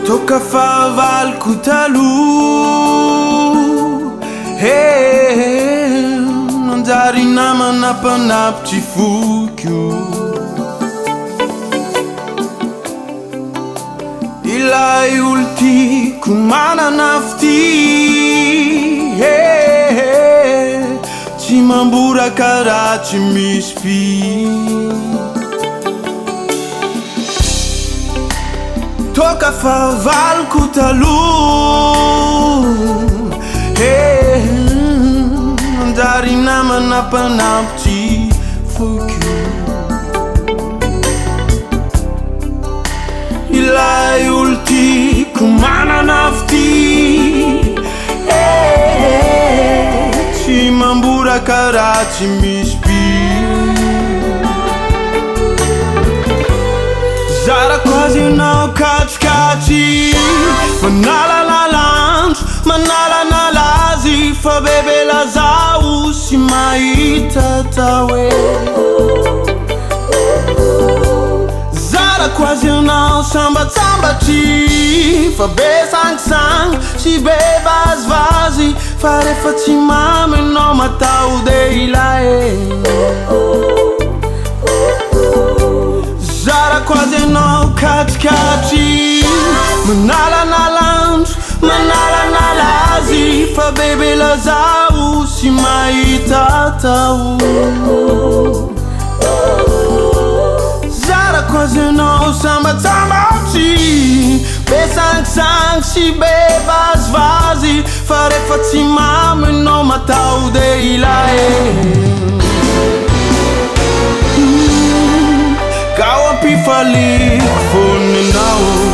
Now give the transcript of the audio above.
Toka fahavaloko taloha nanjary namana mpanapitry foko ilay olo tiako manana fity tsy mamboraka raha tsy misy fi Toka fahavaloko taloha nanjary namana mpanapitry foko ilay olo tiako manana fity tsy mamboraka raha tsy misy fi Zarako azy ianao katsikatsy manalanalandro manalanalazy fa bebe lazaho sy mahita tahoe Zarako azy ianao sambatsambatry fa be sangisangy sy be vazivazy fa rehefa tsy mamy ianao matahode ilae Zarako azy ianao katsikatsy manalanalandro manalanalazy fa bebe lazaho sy mahita taho Zarako azy ianao sambatsambatry be sangisangy sy be vazivazy fa rehefa tsy mamy ianao matahode ilae Gao ampifaliko fonanao